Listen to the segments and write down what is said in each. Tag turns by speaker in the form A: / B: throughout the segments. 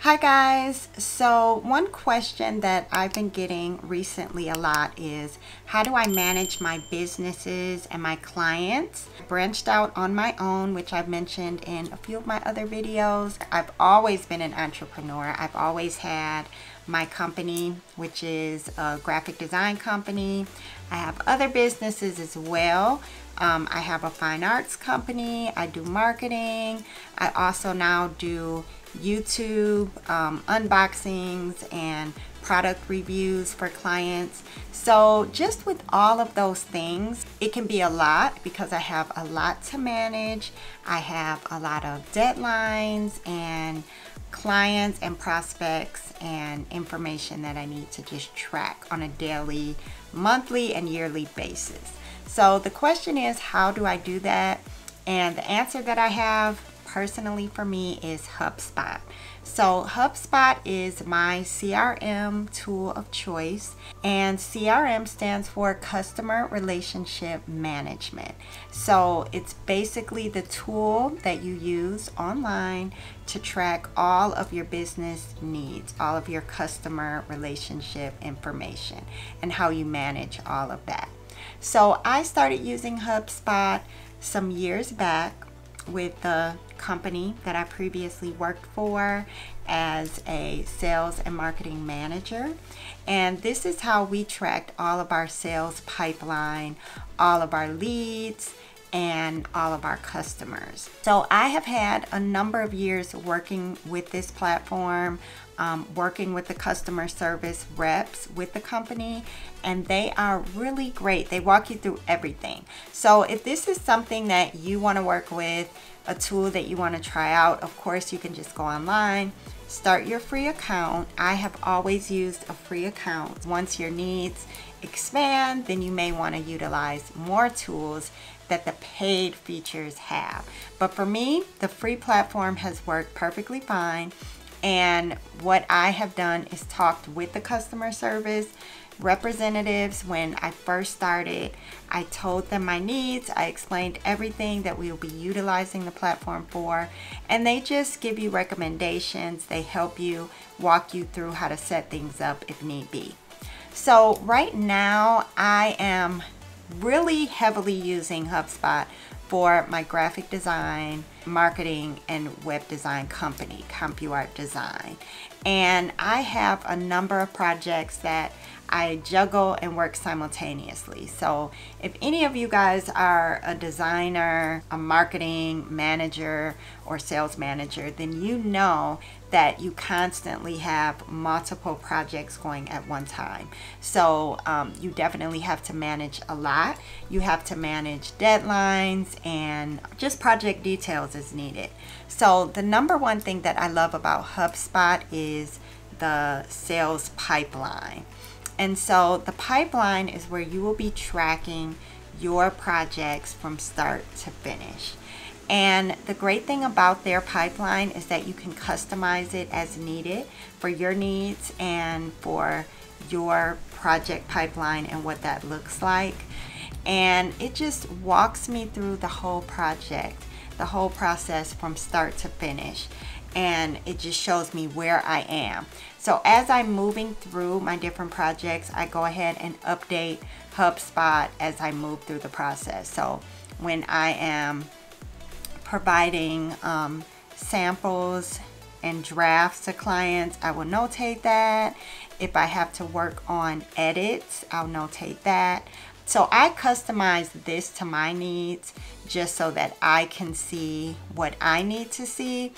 A: Hi guys, so one question that I've been getting recently a lot is how do I manage my businesses and my clients? I branched out on my own, which I've mentioned in a few of my other videos. I've always been an entrepreneur. I've always had my company, which is a graphic design company. I have other businesses as well. I have a fine arts company. I do marketing. I also now do YouTube unboxings and product reviews for clients. So just with all of those things, it can be a lot because I have a lot to manage. I have a lot of deadlines and clients and prospects and information that I need to just track on a daily, monthly, and yearly basis. So the question is, how do I do that? And the answer that I have personally for me is HubSpot. So HubSpot is my CRM tool of choice, and CRM stands for Customer Relationship Management. So it's basically the tool that you use online to track all of your business needs, all of your customer relationship information, and how you manage all of that. So I started using HubSpot some years back with the company that I previously worked for as a sales and marketing manager. And this is how we tracked all of our sales pipeline, all of our leads, and all of our customers. So I have had a number of years working with this platform, working with the customer service reps with the company, and they are really great. They walk you through everything. So if this is something that you want to work with, a tool that you want to try out, of course you can just go online, start your free account. I have always used a free account. Once your needs expand, then you may want to utilize more tools that the paid features have. But for me, the free platform has worked perfectly fine. And what I have done is talked with the customer service representatives. When I first started, I told them my needs. I explained everything that we will be utilizing the platform for, and they just give you recommendations. They help you, walk you through how to set things up if need be. So right now I am really heavily using HubSpot for my graphic design, marketing, and web design company, CompuArt Design. And I have a number of projects that I juggle and work simultaneously. So if any of you guys are a designer, a marketing manager, or sales manager, then you know that you constantly have multiple projects going at one time. So you definitely have to manage a lot. You have to manage deadlines and just project details as needed. So the number one thing that I love about HubSpot is the sales pipeline. And so the pipeline is where you will be tracking your projects from start to finish. And the great thing about their pipeline is that you can customize it as needed for your needs and for your project pipeline and what that looks like. And it just walks me through the whole project, the whole process from start to finish. And it just shows me where I am. So as I'm moving through my different projects, I go ahead and update HubSpot as I move through the process. So when I am providing samples and drafts to clients, I will notate that. If I have to work on edits, I'll notate that. So I customize this to my needs just so that I can see what I need to see,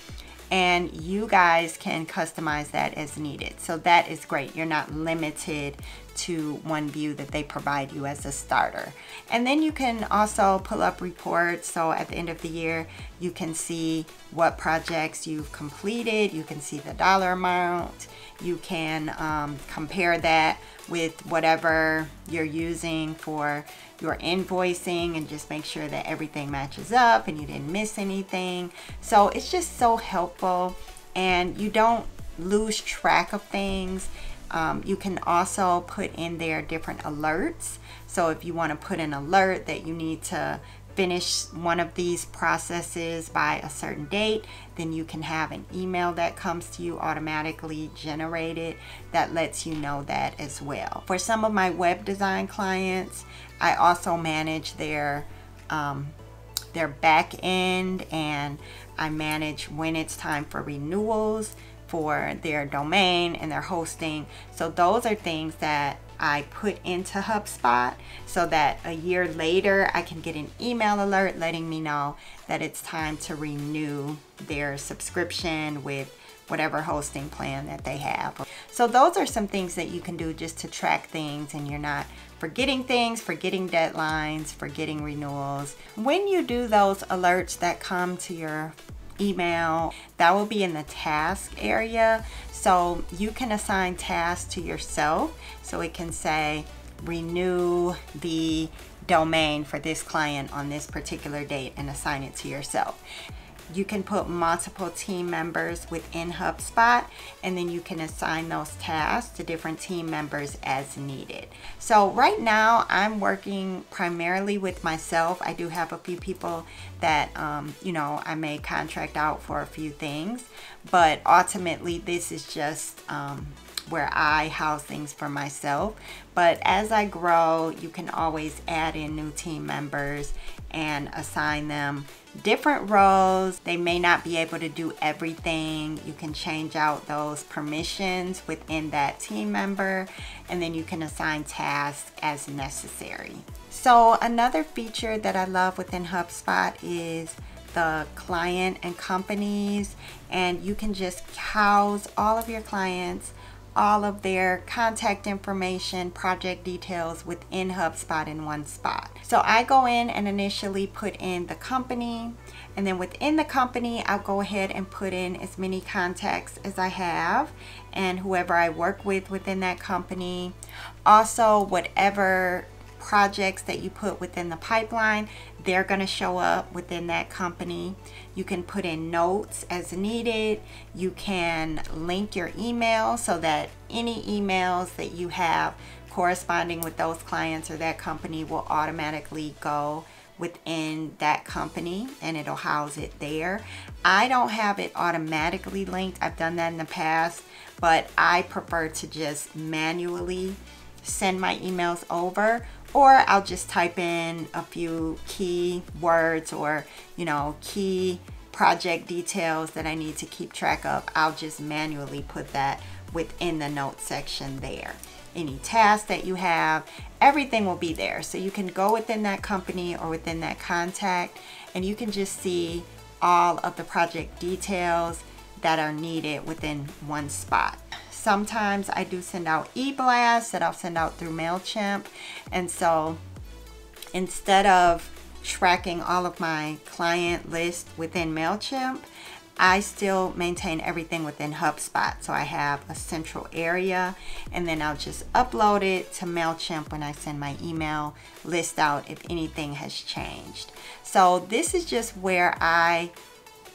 A: and you guys can customize that as needed. So that is great. You're not limited to one view that they provide you as a starter. And then you can also pull up reports. So at the end of the year, you can see what projects you've completed. You can see the dollar amount. You can compare that with whatever you're using for your invoicing and just make sure that everything matches up and you didn't miss anything. So it's just so helpful, and you don't lose track of things. You can also put in there different alerts. So if you want to put an alert that you need to finish one of these processes by a certain date, then you can have an email that comes to you automatically generated that lets you know that as well. For some of my web design clients, I also manage their back end, and I manage when it's time for renewals for their domain and their hosting. So those are things that I put into HubSpot so that a year later I can get an email alert letting me know that it's time to renew their subscription with whatever hosting plan that they have. So those are some things that you can do just to track things, and you're not forgetting things, forgetting deadlines, forgetting renewals. When you do those alerts that come to your email, that will be in the task area. So you can assign tasks to yourself. So it can say renew the domain for this client on this particular date and assign it to yourself. You can put multiple team members within HubSpot, and then you can assign those tasks to different team members as needed. So right now I'm working primarily with myself. I do have a few people that I may contract out for a few things, but ultimately this is just where I house things for myself. But as I grow, you can always add in new team members and assign them different roles. They may not be able to do everything. You can change out those permissions within that team member, and then you can assign tasks as necessary. So another feature that I love within HubSpot is the client and companies, and you can just house all of your clients, all of their contact information, project details within HubSpot in one spot. So I go in and initially put in the company, and then within the company I'll go ahead and put in as many contacts as I have and whoever I work with within that company. Also, whatever projects that you put within the pipeline, they're going to show up within that company. You can put in notes as needed. You can link your email so that any emails that you have corresponding with those clients or that company will automatically go within that company, and it'll house it there. I don't have it automatically linked. I've done that in the past, but I prefer to just manually send my emails over, or I'll just type in a few key words or key project details that I need to keep track of. I'll just manually put that within the notes section there. Any tasks that you have, everything will be there. So you can go within that company or within that contact, and you can just see all of the project details that are needed within one spot. Sometimes I do send out e-blasts that I'll send out through MailChimp. And so instead of tracking all of my client list within MailChimp, I still maintain everything within HubSpot. So I have a central area, and then I'll just upload it to MailChimp when I send my email list out if anything has changed. So this is just where I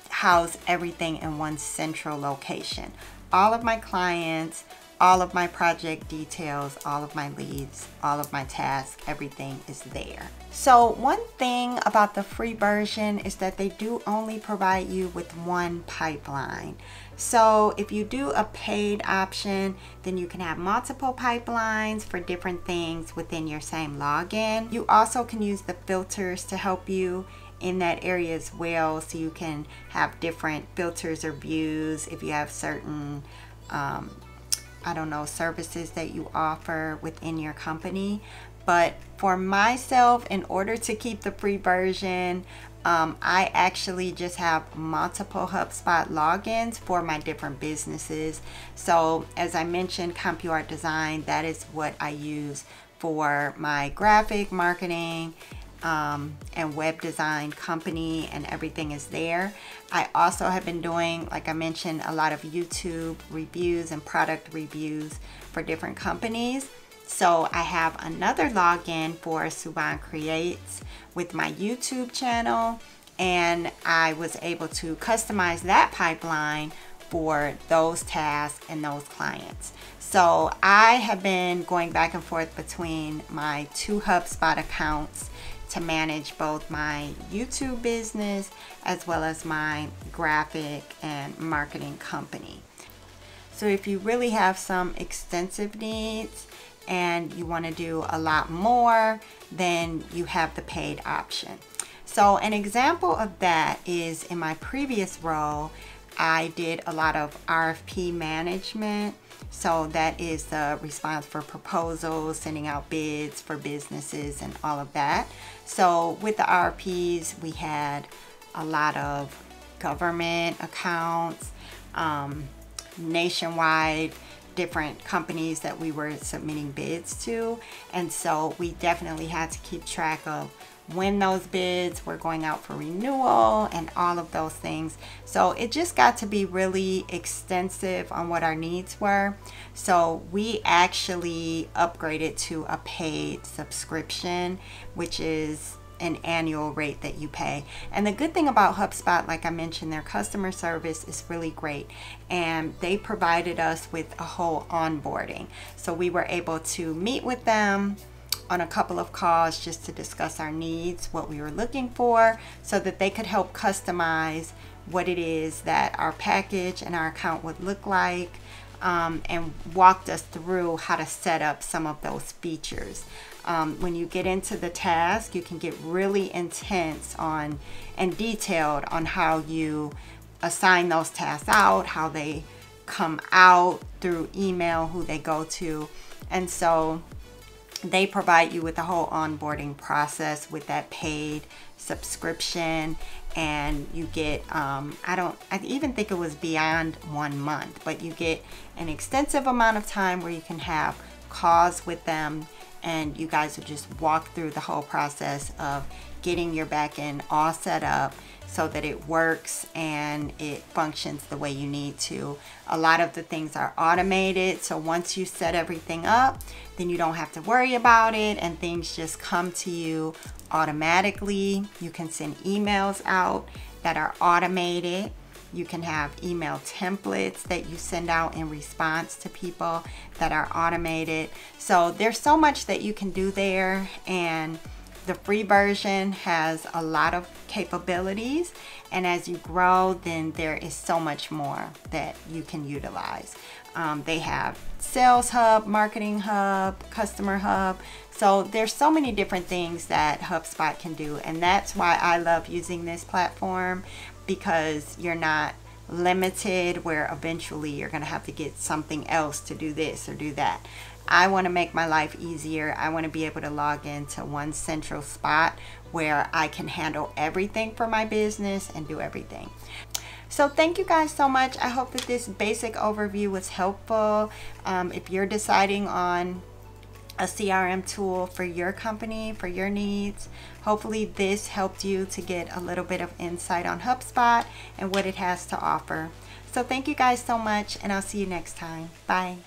A: house everything in one central location. All of my clients, all of my project details, all of my leads, all of my tasks, everything is there. So one thing about the free version is that they do only provide you with one pipeline. So if you do a paid option, then you can have multiple pipelines for different things within your same login. You also can use the filters to help you in that area as well, so you can have different filters or views if you have certain services that you offer within your company. But for myself, in order to keep the free version, I actually just have multiple HubSpot logins for my different businesses. So as I mentioned, CompuArt Design, that is what I use for my graphic marketing and web design company, and everything is there. I also have been doing, like I mentioned, a lot of YouTube reviews and product reviews for different companies. So I have another login for SuVon Creates with my YouTube channel, and I was able to customize that pipeline for those tasks and those clients. So I have been going back and forth between my two HubSpot accounts to manage both my YouTube business as well as my graphic and marketing company. So if you really have some extensive needs and you want to do a lot more, then you have the paid option. So an example of that is in my previous role, I did a lot of RFP management. So that is the response for proposals, sending out bids for businesses and all of that. So with the RFPs, we had a lot of government accounts, nationwide, different companies that we were submitting bids to. And so we definitely had to keep track of when those bids were going out for renewal and all of those things. So it just got to be really extensive on what our needs were. So we actually upgraded to a paid subscription, which is an annual rate that you pay. And the good thing about HubSpot, like I mentioned, their customer service is really great, and they provided us with a whole onboarding. So we were able to meet with them on a couple of calls just to discuss our needs, what we were looking for, so that they could help customize what it is that our package and our account would look like, and walked us through how to set up some of those features. When you get into the task, you can get really intense on and detailed on how you assign those tasks out, how they come out through email, who they go to. And so they provide you with the whole onboarding process with that paid subscription, and you get I even think it was beyond 1 month, but you get an extensive amount of time where you can have calls with them, and you guys will just walk through the whole process of getting your backend all set up so that it works and it functions the way you need to. A lot of the things are automated, so once you set everything up, then you don't have to worry about it, and things just come to you automatically. You can send emails out that are automated. You can have email templates that you send out in response to people that are automated. So there's so much that you can do there, and the free version has a lot of capabilities, and as you grow, then there is so much more that you can utilize. They have Sales Hub, Marketing Hub, Customer Hub. So there's so many different things that HubSpot can do, and that's why I love using this platform, because you're not limited where eventually you're going to have to get something else to do this or do that. I want to make my life easier. I want to be able to log into one central spot where I can handle everything for my business and do everything. So thank you guys so much. I hope that this basic overview was helpful. If you're deciding on a CRM tool for your company, for your needs, hopefully this helped you to get a little bit of insight on HubSpot and what it has to offer. So thank you guys so much, and I'll see you next time. Bye.